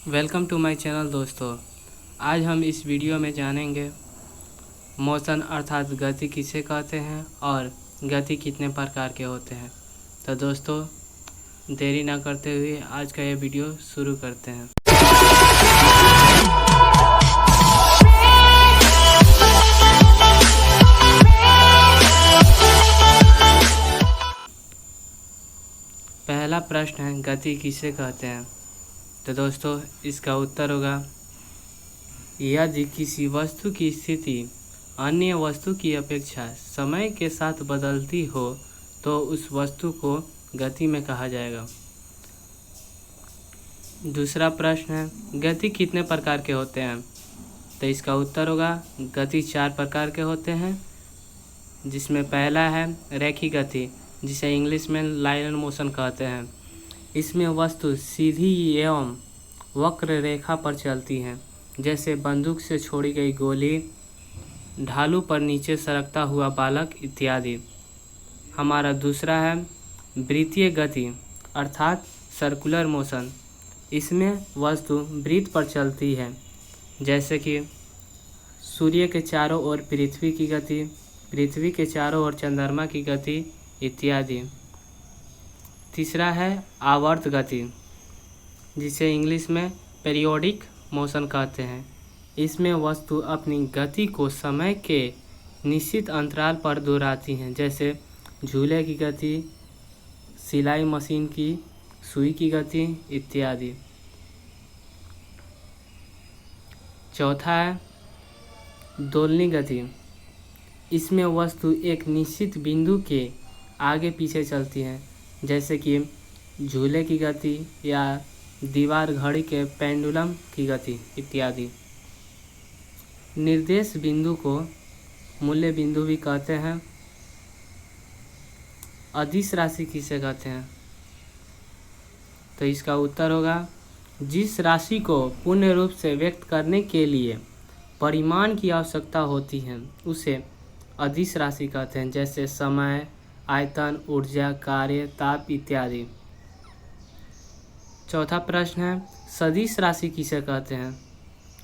Welcome to my channel दोस्तों। आज हम इस वीडियो में जानेंगे मोशन अर्थात गति किसे कहते हैं और गति कितने प्रकार के होते हैं। तो दोस्तों देरी ना करते हुए आज का ये वीडियो शुरू करते हैं। पहला प्रश्न है गति किसे कहते हैं। तो दोस्तों इसका उत्तर होगा यदि किसी वस्तु की स्थिति अन्य वस्तु की अपेक्षा समय के साथ बदलती हो तो उस वस्तु को गति में कहा जाएगा। दूसरा प्रश्न है गति कितने प्रकार के होते हैं। तो इसका उत्तर होगा गति 4 प्रकार के होते हैं, जिसमें पहला है रैखिक गति, जिसे इंग्लिश में लाइन मोशन कहते हैं। इसमें वस्तु सीधी एवं वक्र रेखा पर चलती है, जैसे बंदूक से छोड़ी गई गोली, ढालू पर नीचे सरकता हुआ बालक इत्यादि। हमारा दूसरा है वृत्तीय गति अर्थात सर्कुलर मोशन। इसमें वस्तु वृत्त पर चलती है, जैसे कि सूर्य के चारों ओर पृथ्वी की गति, पृथ्वी के चारों ओर चंद्रमा की गति इत्यादि। तीसरा है आवर्त गति, जिसे इंग्लिश में पीरियोडिक मोशन कहते हैं। इसमें वस्तु अपनी गति को समय के निश्चित अंतराल पर दोहराती हैं, जैसे झूले की गति, सिलाई मशीन की सुई की गति इत्यादि। चौथा है दोलनी गति। इसमें वस्तु एक निश्चित बिंदु के आगे पीछे चलती है, जैसे कि झूले की गति या दीवार घड़ी के पेंडुलम की गति इत्यादि। निर्देश बिंदु को मूल्य बिंदु भी कहते हैं। अदिश राशि किसे कहते हैं। तो इसका उत्तर होगा जिस राशि को पूर्ण रूप से व्यक्त करने के लिए परिमाण की आवश्यकता होती है उसे अदिश राशि कहते हैं, जैसे समय, आयतन, ऊर्जा, कार्य, ताप इत्यादि। चौथा प्रश्न है सदिश राशि किसे कहते हैं।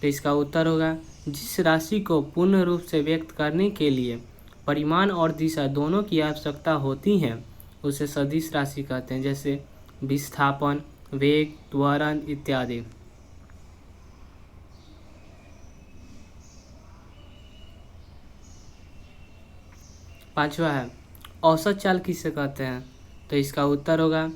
तो इसका उत्तर होगा जिस राशि को पूर्ण रूप से व्यक्त करने के लिए परिमाण और दिशा दोनों की आवश्यकता होती है उसे सदिश राशि कहते हैं, जैसे विस्थापन, वेग, त्वरण इत्यादि। पांचवा है औसत चाल किसे कहते हैं। तो इसका उत्तर होगा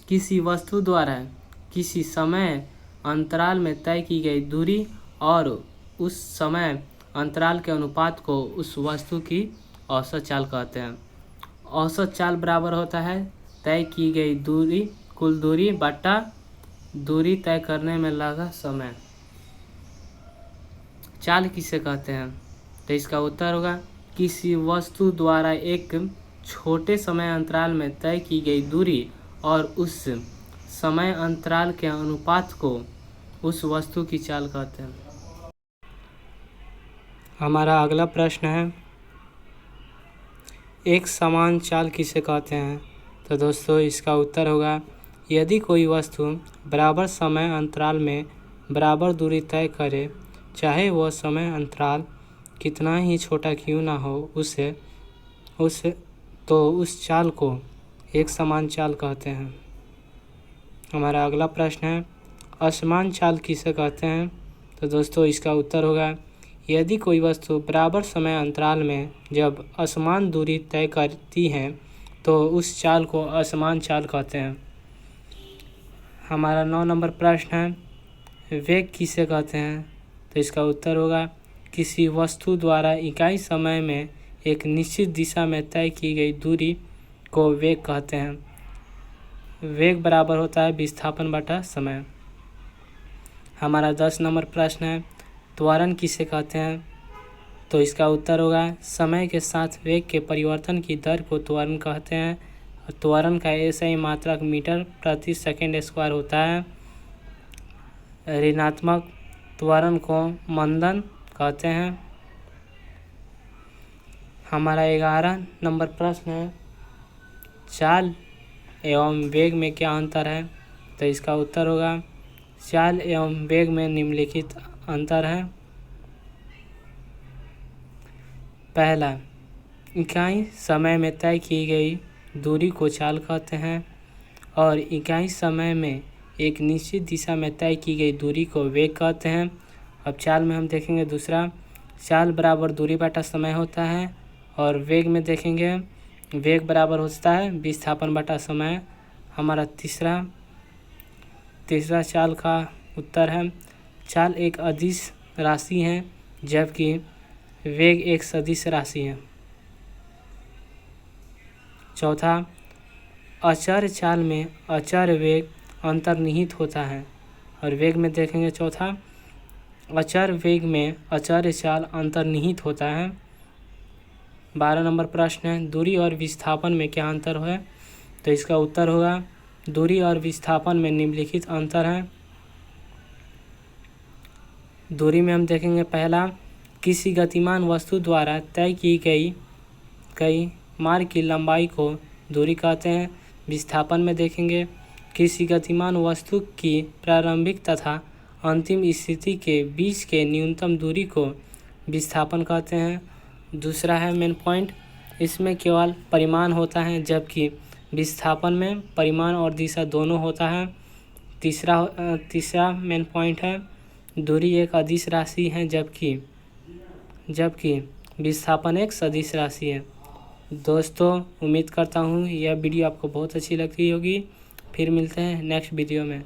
किसी वस्तु द्वारा किसी समय अंतराल में तय की गई दूरी और उस समय अंतराल के अनुपात को उस वस्तु की औसत चाल कहते हैं। औसत चाल बराबर होता है तय की गई दूरी कुल दूरी बटा दूरी तय करने में लगा समय। चाल किसे कहते हैं। तो इसका उत्तर होगा किसी वस्तु द्वारा एक छोटे समय अंतराल में तय की गई दूरी और उस समय अंतराल के अनुपात को उस वस्तु की चाल कहते हैं। हमारा अगला प्रश्न है एक समान चाल किसे कहते हैं। तो दोस्तों इसका उत्तर होगा यदि कोई वस्तु बराबर समय अंतराल में बराबर दूरी तय करे, चाहे वह समय अंतराल कितना ही छोटा क्यों ना हो, उस चाल को एक समान चाल कहते हैं। हमारा अगला प्रश्न है असमान चाल किसे कहते हैं। तो दोस्तों इसका उत्तर होगा यदि कोई वस्तु बराबर समय अंतराल में जब असमान दूरी तय करती है तो उस चाल को असमान चाल कहते हैं। हमारा 9 नंबर प्रश्न है वेग किसे कहते हैं। तो इसका उत्तर होगा किसी वस्तु द्वारा इकाई समय में एक निश्चित दिशा में तय की गई दूरी को वेग कहते हैं। वेग बराबर होता है विस्थापन बटा समय। हमारा 10 नंबर प्रश्न है त्वरण किसे कहते हैं। तो इसका उत्तर होगा समय के साथ वेग के परिवर्तन की दर को त्वरण कहते हैं। त्वरण का SI मात्रक मीटर प्रति सेकंड स्क्वायर होता है। ऋणात्मक त्वरण को मंदन कहते हैं। हमारा 11 नंबर प्रश्न है चाल एवं वेग में क्या अंतर है। तो इसका उत्तर होगा चाल एवं वेग में निम्नलिखित अंतर है। पहला, इकाई समय में तय की गई दूरी को चाल कहते हैं और इकाई समय में एक निश्चित दिशा में तय की गई दूरी को वेग कहते हैं। अब चाल में हम देखेंगे दूसरा, चाल बराबर दूरी बटा समय होता है और वेग में देखेंगे वेग बराबर होता है विस्थापन बटा समय। हमारा तीसरा चाल का उत्तर है, चाल एक अदिश राशि है जबकि वेग एक सदिश राशि है। चौथा, अचर चाल में अचर वेग अंतर्निहित होता है और वेग में देखेंगे चौथा, अचर वेग में अचर चाल अंतर्निहित होता है। 12 नंबर प्रश्न है, दूरी और विस्थापन में क्या अंतर है? तो इसका उत्तर होगा, दूरी और विस्थापन में निम्नलिखित अंतर है। दूरी में हम देखेंगे पहला, किसी गतिमान वस्तु द्वारा तय की गई मार्ग की लंबाई को दूरी कहते हैं। विस्थापन में देखेंगे किसी गतिमान वस्तु की प्रारंभिक तथा अंतिम स्थिति के बीच के न्यूनतम दूरी को विस्थापन कहते हैं। दूसरा है मेन पॉइंट, इसमें केवल परिमाण होता है जबकि विस्थापन में परिमाण और दिशा दोनों होता है। तीसरा मेन पॉइंट है, दूरी एक अदिश राशि है जबकि विस्थापन एक सदिश राशि है। दोस्तों, उम्मीद करता हूँ यह वीडियो आपको बहुत अच्छी लगती होगी। फिर मिलते हैं नेक्स्ट वीडियो में।